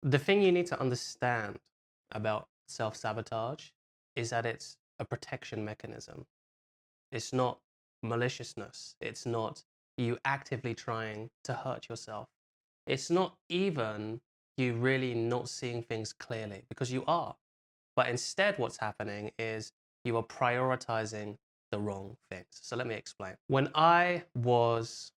The thing you need to understand about self-sabotage is that it's a protection mechanism. It's not maliciousness. It's not you actively trying to hurt yourself. It's not even you really not seeing things clearly, because you are. But instead, what's happening is you are prioritizing the wrong things. So let me explain. When I was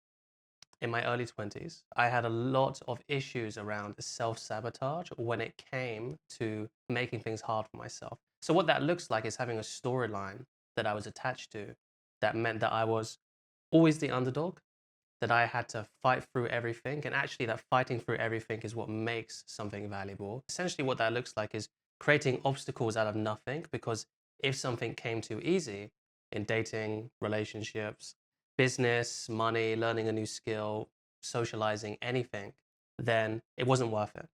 in my early 20s, I had a lot of issues around self-sabotage when it came to making things hard for myself. So what that looks like is having a storyline that I was attached to that meant that I was always the underdog, that I had to fight through everything, and actually that fighting through everything is what makes something valuable. Essentially what that looks like is creating obstacles out of nothing, because if something came too easy in dating, relationships, business, money, learning a new skill, socializing, anything, then it wasn't worth it.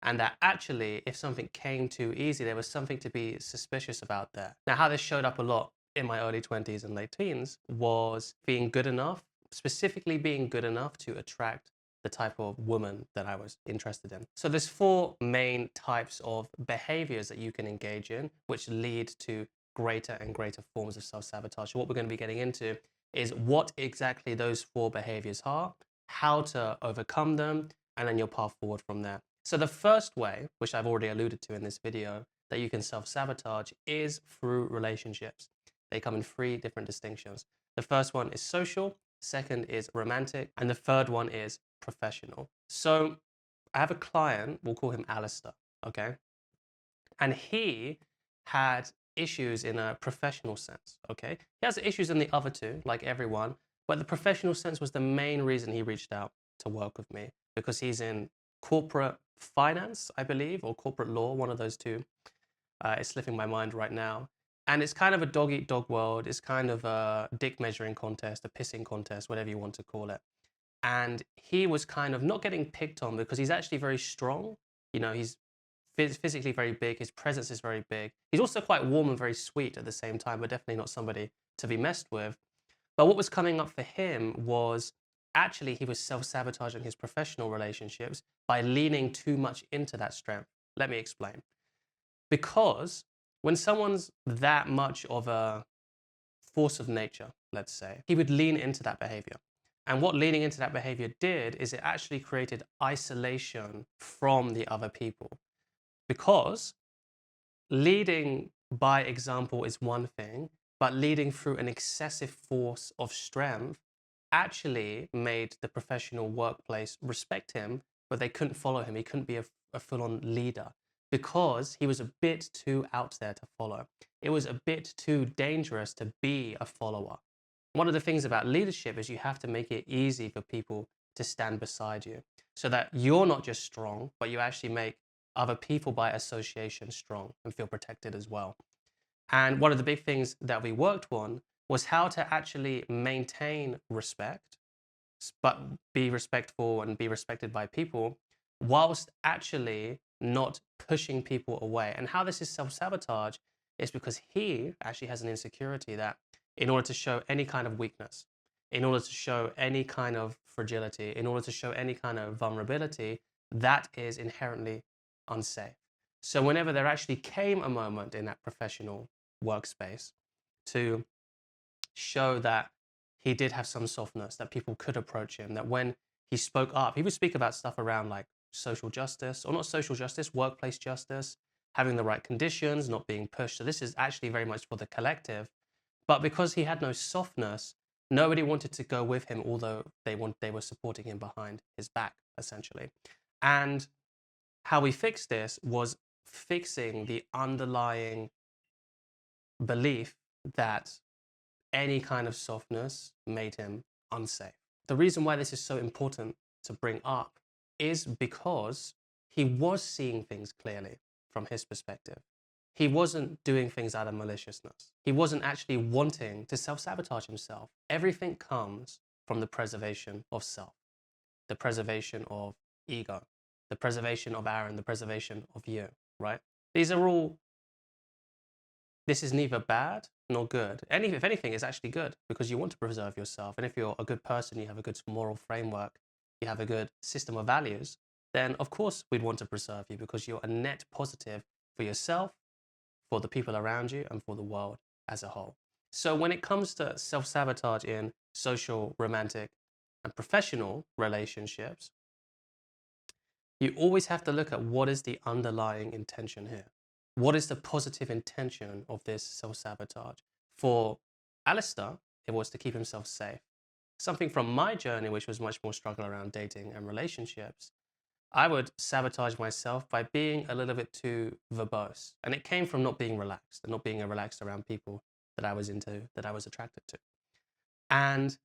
And that actually, if something came too easy, there was something to be suspicious about there. Now, how this showed up a lot in my early 20s and late teens was being good enough, specifically being good enough to attract the type of woman that I was interested in. So there's four main types of behaviors that you can engage in, which lead to greater and greater forms of self-sabotage. So what we're going to be getting into is what exactly those four behaviors are, how to overcome them, and then your path forward from there. So the first way, which I've already alluded to in this video, that you can self-sabotage is through relationships. They come in three different distinctions. The first one is social, second is romantic, and the third one is professional. So I have a client, we'll call him Alistair, okay? And he had issues in a professional sense, okay? He has issues in the other two, like everyone, but the professional sense was the main reason he reached out to work with me, because he's in corporate finance, I believe, or corporate law, one of those two. It's slipping my mind right now. And it's kind of a dog-eat-dog world. It's kind of a dick measuring contest, a pissing contest, whatever you want to call it. And he was kind of not getting picked on because he's actually very strong. You know, he's physically very big. His presence is very big. He's also quite warm and very sweet at the same time, but definitely not somebody to be messed with. But what was coming up for him was actually he was self-sabotaging his professional relationships by leaning too much into that strength. Let me explain. Because when someone's that much of a force of nature, let's say, he would lean into that behavior. And what leaning into that behavior did is it actually created isolation from the other people. Because leading by example is one thing, but leading through an excessive force of strength actually made the professional workplace respect him, but they couldn't follow him. He couldn't be a full-on leader because he was a bit too out there to follow. It was a bit too dangerous to be a follower. One of the things about leadership is you have to make it easy for people to stand beside you so that you're not just strong, but you actually make other people by association strong and feel protected as well. And one of the big things that we worked on was how to actually maintain respect, but be respectful and be respected by people, whilst actually not pushing people away. And how this is self-sabotage is because he actually has an insecurity that in order to show any kind of weakness, in order to show any kind of fragility, in order to show any kind of vulnerability, that is inherently unsafe. So whenever there actually came a moment in that professional workspace to show that he did have some softness, that people could approach him, that when he spoke up, he would speak about stuff around like social justice, or not social justice, workplace justice, having the right conditions, not being pushed. So this is actually very much for the collective. But because he had no softness, nobody wanted to go with him, although they were supporting him behind his back, essentially. And how we fixed this was fixing the underlying belief that any kind of softness made him unsafe. The reason why this is so important to bring up is because he was seeing things clearly from his perspective. He wasn't doing things out of maliciousness. He wasn't actually wanting to self-sabotage himself. Everything comes from the preservation of self, the preservation of ego, the preservation of Aaron, the preservation of you, right? These are all, this is neither bad nor good. If anything, it's actually good because you want to preserve yourself. And if you're a good person, you have a good moral framework, you have a good system of values, then of course we'd want to preserve you because you're a net positive for yourself, for the people around you, and for the world as a whole. So when it comes to self-sabotage in social, romantic, and professional relationships, you always have to look at what is the underlying intention here. What is the positive intention of this self-sabotage? For Alistair, it was to keep himself safe. Something from my journey, which was much more struggle around dating and relationships, I would sabotage myself by being a little bit too verbose. And it came from not being relaxed and not being relaxed around people that I was into, that I was attracted to. And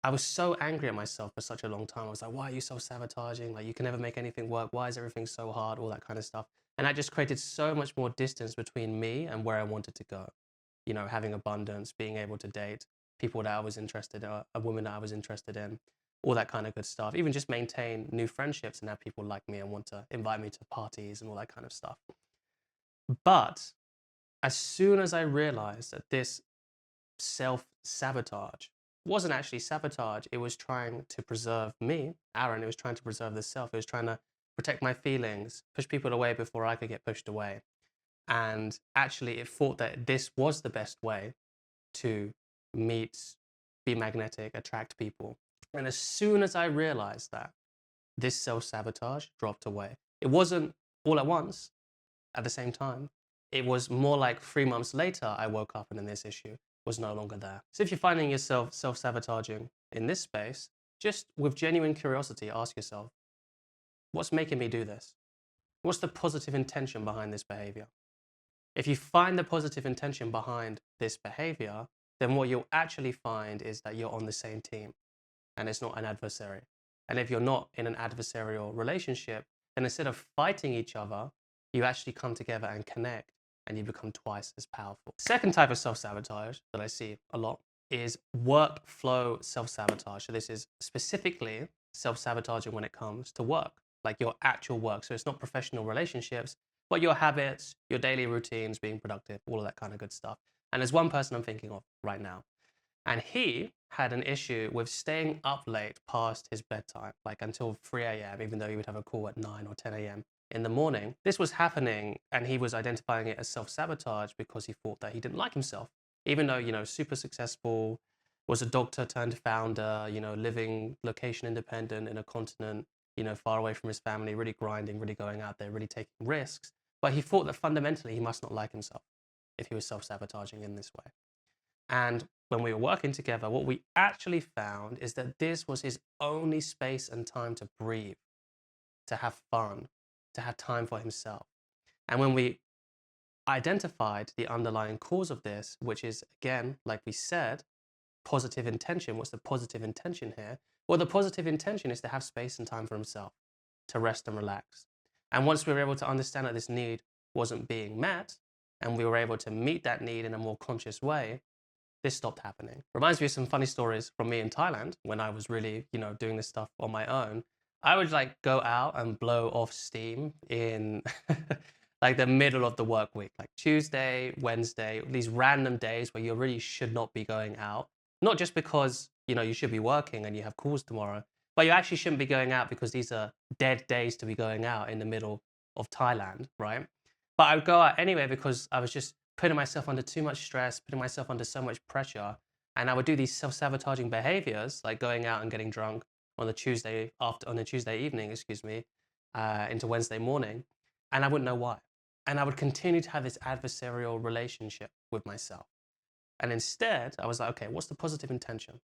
I was so angry at myself for such a long time. I was like, why are you self-sabotaging? Like, you can never make anything work. Why is everything so hard? All that kind of stuff. And that just created so much more distance between me and where I wanted to go. You know, having abundance, being able to date people that I was interested in, a woman that I was interested in, all that kind of good stuff. Even just maintain new friendships and have people like me and want to invite me to parties and all that kind of stuff. But as soon as I realized that this self-sabotage wasn't actually sabotage, it was trying to preserve me, Aaron, it was trying to preserve the self, it was trying to protect my feelings, push people away before I could get pushed away. And actually it thought that this was the best way to meet, be magnetic, attract people. And as soon as I realized that, this self-sabotage dropped away. It wasn't all at once, at the same time. It was more like 3 months later, I woke up and then this issue was no longer there. So if you're finding yourself self-sabotaging in this space, just with genuine curiosity, ask yourself, what's making me do this? What's the positive intention behind this behavior? If you find the positive intention behind this behavior, then what you'll actually find is that you're on the same team and it's not an adversary. And if you're not in an adversarial relationship, then instead of fighting each other, you actually come together and connect and you become twice as powerful. Second type of self-sabotage that I see a lot is workflow self-sabotage. So this is specifically self-sabotaging when it comes to work, like your actual work. So it's not professional relationships, but your habits, your daily routines, being productive, all of that kind of good stuff. And there's one person I'm thinking of right now. And he had an issue with staying up late past his bedtime, like until 3 a.m., even though he would have a call at 9 or 10 a.m. in the morning. This was happening, and he was identifying it as self-sabotage because he thought that he didn't like himself. Even though, you know, super successful, was a doctor turned founder, you know, living location independent in a continent, you know, far away from his family, really grinding, really going out there, really taking risks. But he thought that fundamentally he must not like himself if he was self-sabotaging in this way. And when we were working together, what we actually found is that this was his only space and time to breathe, to have fun, to have time for himself. And when we identified the underlying cause of this, which is, again, like we said, positive intention. What's the positive intention here? Well, the positive intention is to have space and time for himself, to rest and relax. And once we were able to understand that this need wasn't being met, and we were able to meet that need in a more conscious way, this stopped happening. Reminds me of some funny stories from me in Thailand when I was really, you know, doing this stuff on my own. I would like go out and blow off steam in like the middle of the work week, like Tuesday, Wednesday, these random days where you really should not be going out. Not just because, you know, you should be working and you have calls tomorrow, but you actually shouldn't be going out because these are dead days to be going out in the middle of Thailand, right? But I would go out anyway because I was just putting myself under too much stress, putting myself under so much pressure. And I would do these self-sabotaging behaviors, like going out and getting drunk on a Tuesday evening, into Wednesday morning. And I wouldn't know why. And I would continue to have this adversarial relationship with myself. And instead, I was like, okay, what's the positive intention?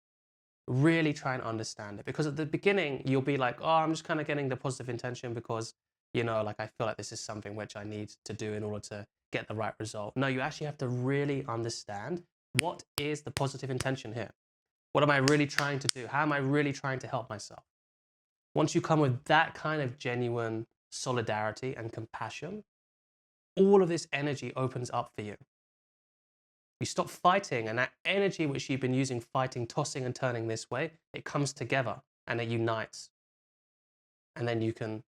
Really try and understand it. Because at the beginning, you'll be like, oh, I'm just kind of getting the positive intention because, you know, like I feel like this is something which I need to do in order to get the right result. No, you actually have to really understand what is the positive intention here? What am I really trying to do? How am I really trying to help myself? Once you come with that kind of genuine solidarity and compassion, all of this energy opens up for you. You stop fighting, and that energy which you've been using fighting, tossing and turning this way, it comes together and it unites. And then you can,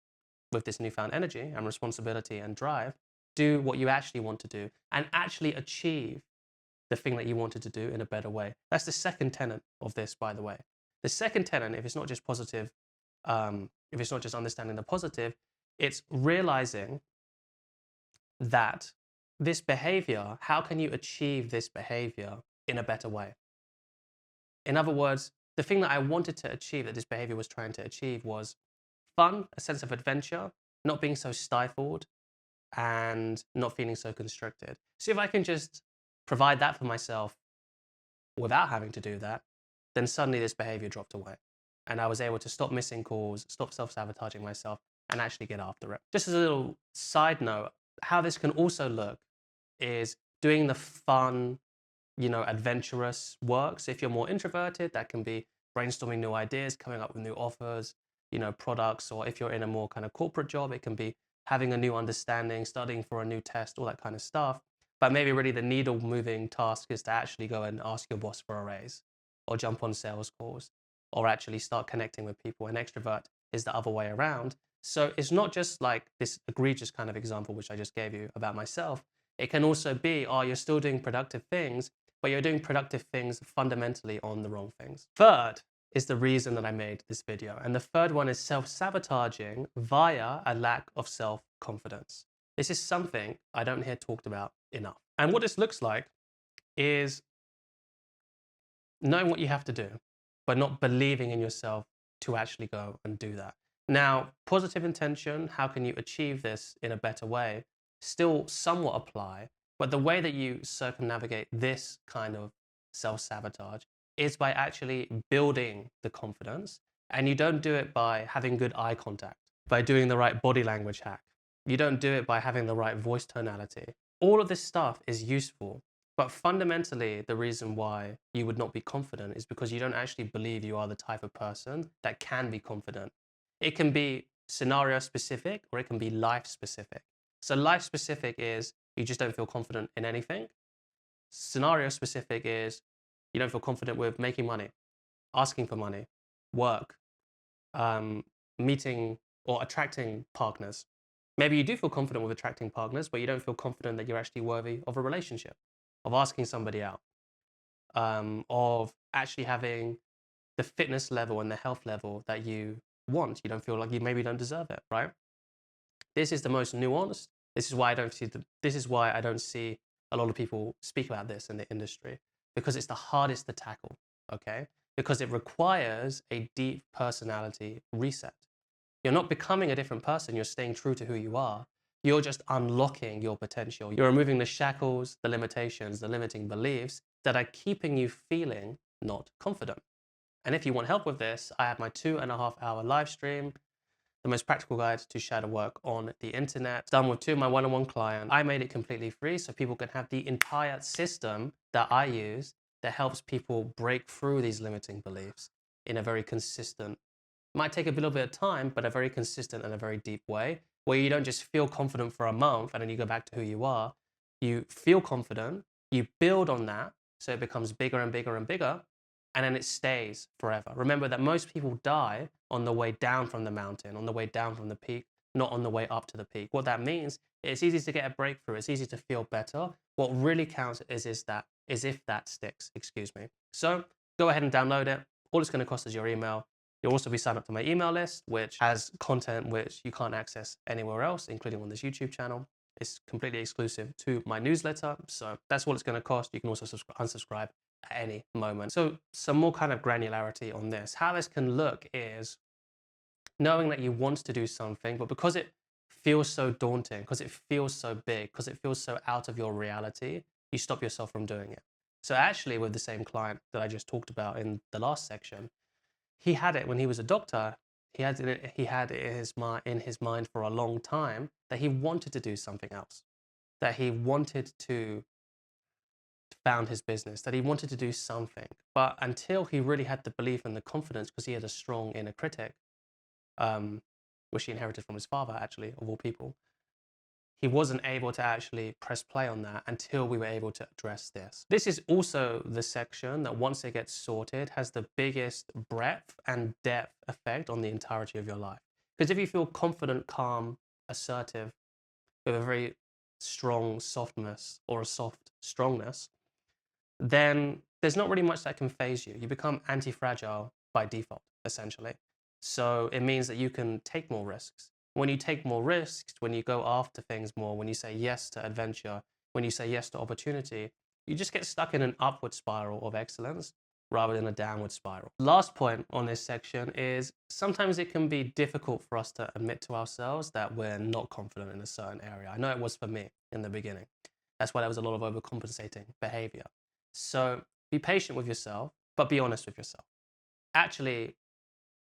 with this newfound energy and responsibility and drive, do what you actually want to do and actually achieve the thing that you wanted to do in a better way. That's the second tenet of this, by the way. The second tenet, if it's not just positive if it's not just understanding the positive, it's realizing that this behavior, how can you achieve this behavior in a better way? In other words, the thing that I wanted to achieve, that this behavior was trying to achieve, was fun, a sense of adventure, not being so stifled, and not feeling so constricted. So if I can just provide that for myself without having to do that, then suddenly this behavior dropped away. And I was able to stop missing calls, stop self-sabotaging myself, and actually get after it. Just as a little side note, how this can also look is doing the fun, adventurous work. So if you're more introverted, that can be brainstorming new ideas, coming up with new offers, products. Or if you're in a more kind of corporate job, it can be having a new understanding, studying for a new test, all that kind of stuff. But maybe really the needle moving task is to actually go and ask your boss for a raise, or jump on sales calls, or actually start connecting with people. And extrovert is the other way around. So it's not just like this egregious kind of example, which I just gave you about myself. It can also be, you're still doing productive things, but you're doing productive things fundamentally on the wrong things. Third is the reason that I made this video. And the third one is self-sabotaging via a lack of self-confidence. This is something I don't hear talked about enough. And what this looks like is knowing what you have to do, but not believing in yourself to actually go and do that. Now, positive intention, how can you achieve this in a better way, still somewhat apply, but the way that you circumnavigate this kind of self-sabotage is by actually building the confidence. And you don't do it by having good eye contact, by doing the right body language hack. You don't do it by having the right voice tonality. All of this stuff is useful, but fundamentally, the reason why you would not be confident is because you don't actually believe you are the type of person that can be confident. It can be scenario specific, or it can be life specific. So life specific is you just don't feel confident in anything. Scenario specific is you don't feel confident with making money, asking for money, work, meeting or attracting partners. Maybe you do feel confident with attracting partners, but you don't feel confident that you're actually worthy of a relationship, of asking somebody out, of actually having the fitness level and the health level that you want. You don't feel like you maybe don't deserve it, right? This is the most nuanced. This is why I don't see a lot of people speak about this in the industry, because it's the hardest to tackle, okay? Because it requires a deep personality reset. You're not becoming a different person, you're staying true to who you are. You're just unlocking your potential. You're removing the shackles, the limitations, the limiting beliefs that are keeping you feeling not confident. And if you want help with this, I have my 2.5-hour live stream, the most practical guide to shadow work on the internet. It's done with 2 of my one-on-one clients. I made it completely free so people can have the entire system that I use that helps people break through these limiting beliefs in a very consistent, might take a little bit of time, but a very consistent and a very deep way, where you don't just feel confident for a month and then you go back to who you are. You feel confident, you build on that, so it becomes bigger and bigger and bigger, and then it stays forever. Remember that most people die on the way down from the mountain, on the way down from the peak, not on the way up to the peak. What that means, it's easy to get a breakthrough, it's easy to feel better. What really counts is if that sticks, excuse me. So go ahead and download it. All it's going to cost is your email. You'll also be signed up to my email list, which has content which you can't access anywhere else, including on this YouTube channel. It's completely exclusive to my newsletter. So that's what it's going to cost. You can also unsubscribe at any moment. So some more kind of granularity on this. How this can look is knowing that you want to do something, but because it feels so daunting, because it feels so big, because it feels so out of your reality, you stop yourself from doing it. So actually with the same client that I just talked about in the last section, he had it when he was a doctor. He had it in his mind for a long time that he wanted to do something else, that he wanted to found his business, that he wanted to do something. But until he really had the belief and the confidence, because he had a strong inner critic, which he inherited from his father, actually, of all people, he wasn't able to actually press play on that until we were able to address this. This is also the section that, once it gets sorted, has the biggest breadth and depth effect on the entirety of your life. Because if you feel confident, calm, assertive, with a very strong softness or a soft strongness, then there's not really much that can phase you. You become anti-fragile by default, essentially. So it means that you can take more risks. When you take more risks, when you go after things more, when you say yes to adventure, when you say yes to opportunity, you just get stuck in an upward spiral of excellence rather than a downward spiral. Last point on this section is sometimes it can be difficult for us to admit to ourselves that we're not confident in a certain area. I know it was for me in the beginning. That's why there was a lot of overcompensating behavior. So be patient with yourself, but be honest with yourself. Actually,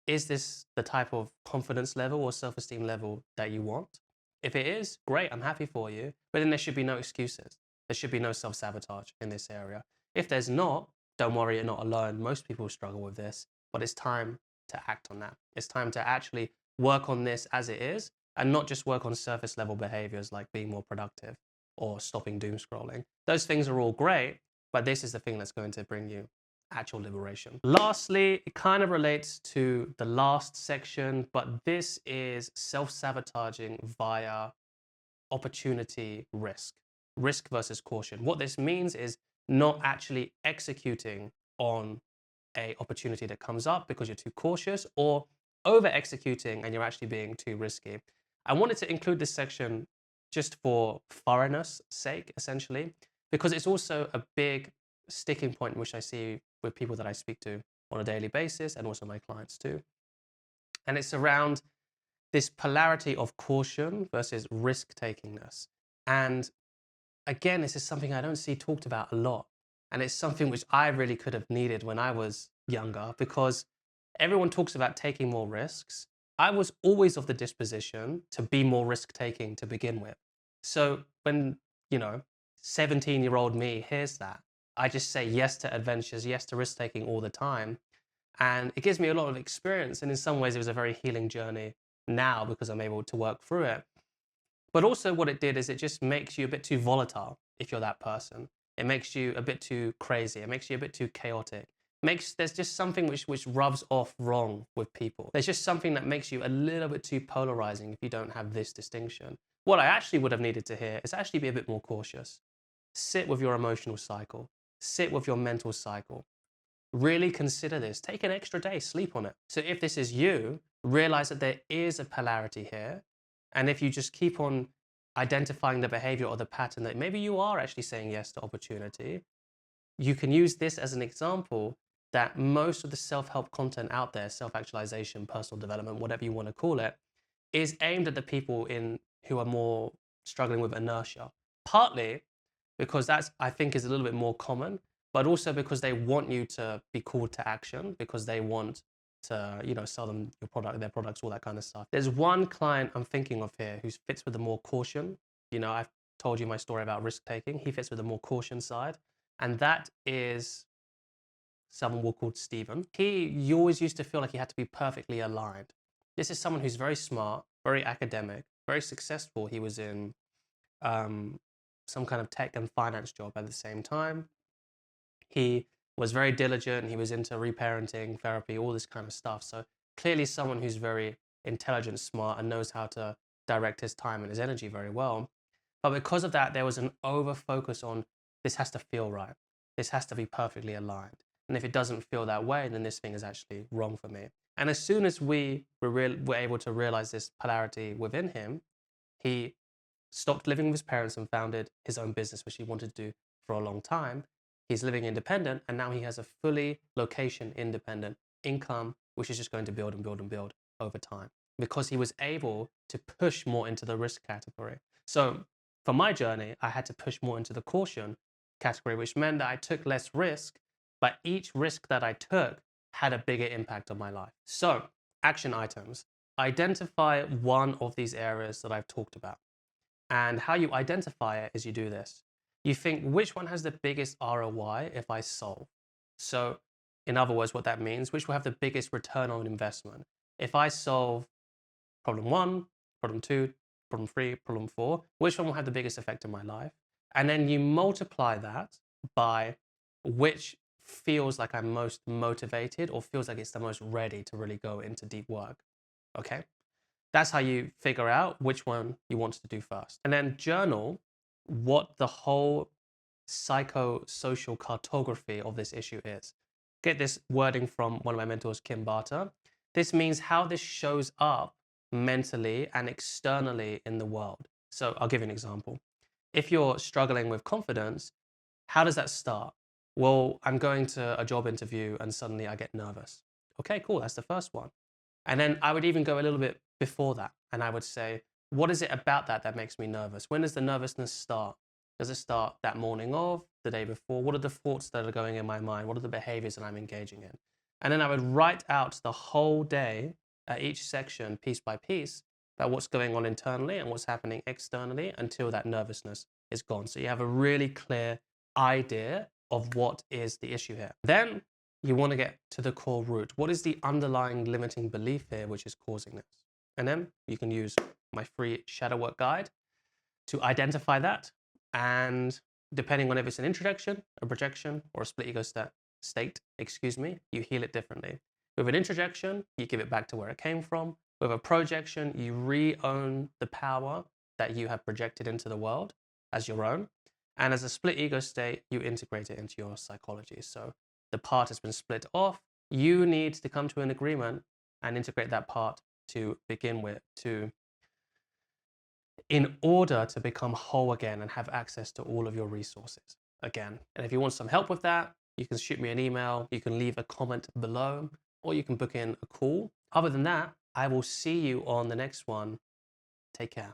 is this the type of confidence level or self-esteem level that you want? If it is, great, I'm happy for you. But then there should be no excuses. There should be no self-sabotage in this area. If there's not, don't worry, you're not alone. Most people struggle with this, but it's time to act on that. It's time to actually work on this as it is and not just work on surface level behaviors like being more productive or stopping doom scrolling. Those things are all great, but this is the thing that's going to bring you actual liberation. Lastly, it kind of relates to the last section, but this is self-sabotaging via opportunity risk versus caution. What this means is not actually executing on a opportunity that comes up because you're too cautious, or over executing and you're actually being too risky. I wanted to include this section just for thoroughness sake, essentially, because it's also a big sticking point which I see with people that I speak to on a daily basis and also my clients too. And it's around this polarity of caution versus risk-takingness. And again, this is something I don't see talked about a lot. And it's something which I really could have needed when I was younger, because everyone talks about taking more risks. I was always of the disposition to be more risk-taking to begin with. So when, 17-year-old me hears that, I just say yes to adventures, yes to risk-taking all the time. And it gives me a lot of experience. And in some ways, it was a very healing journey now because I'm able to work through it. But also what it did is it just makes you a bit too volatile if you're that person. It makes you a bit too crazy. It makes you a bit too chaotic. There's just something which rubs off wrong with people. There's just something that makes you a little bit too polarizing if you don't have this distinction. What I actually would have needed to hear is actually be a bit more cautious. Sit with your emotional cycle. Sit with your mental cycle. Really consider this. Take an extra day, sleep on it. So if this is you, realize that there is a polarity here. And if you just keep on identifying the behavior or the pattern that maybe you are actually saying yes to opportunity, you can use this as an example that most of the self-help content out there, self-actualization, personal development, whatever you want to call it, is aimed at the people who are more struggling with inertia. Partly because that's, I think, is a little bit more common, but also because they want you to be called to action, because they want to, sell them your product, their products, all that kind of stuff. There's one client I'm thinking of here who fits with the more caution. I've told you my story about risk taking. He fits with the more caution side. And that is someone we'll call Stephen. You always used to feel like he had to be perfectly aligned. This is someone who's very smart, very academic, very successful. He was in some kind of tech and finance job at the same time. He was very diligent. He was into reparenting, therapy, all this kind of stuff. So clearly someone who's very intelligent, smart, and knows how to direct his time and his energy very well. But because of that, there was an over focus on this has to feel right. This has to be perfectly aligned. And if it doesn't feel that way, then this thing is actually wrong for me. And as soon as we were able to realize this polarity within him, he stopped living with his parents and founded his own business, which he wanted to do for a long time. He's living independent, and now he has a fully location independent income, which is just going to build and build and build over time because he was able to push more into the risk category. So for my journey, I had to push more into the caution category, which meant that I took less risk, but each risk that I took had a bigger impact on my life. So action items. Identify one of these areas that I've talked about. And how you identify it is you do this. You think, which one has the biggest ROI if I solve? So in other words, what that means, which will have the biggest return on investment? If I solve problem 1, problem 2, problem 3, problem 4, which one will have the biggest effect in my life? And then you multiply that by which feels like I'm most motivated or feels like it's the most ready to really go into deep work. Okay? That's how you figure out which one you want to do first. And then journal what the whole psychosocial cartography of this issue is. Get this wording from one of my mentors, Kim Barter. This means how this shows up mentally and externally in the world. So I'll give you an example. If you're struggling with confidence, how does that start? Well, I'm going to a job interview and suddenly I get nervous. Okay, cool. That's the first one. And then I would even go a little bit before that and I would say, what is it about that that makes me nervous? When does the nervousness start? Does it start that morning of, the day before? What are the thoughts that are going in my mind? What are the behaviors that I'm engaging in? And then I would write out the whole day at each section, piece by piece, about what's going on internally and what's happening externally until that nervousness is gone. So you have a really clear idea of what is the issue here. Then you want to get to the core root. What is the underlying limiting belief here which is causing this? And then you can use my free shadow work guide to identify that. And depending on if it's an introjection, a projection, or a split ego state, you heal it differently. With an introjection, you give it back to where it came from. With a projection, you re-own the power that you have projected into the world as your own. And as a split ego state, you integrate it into your psychology. So the part has been split off. You need to come to an agreement and integrate that part to begin with, in order to become whole again and have access to all of your resources again. And if you want some help with that, you can shoot me an email, you can leave a comment below, or you can book in a call. Other than that, I will see you on the next one. Take care.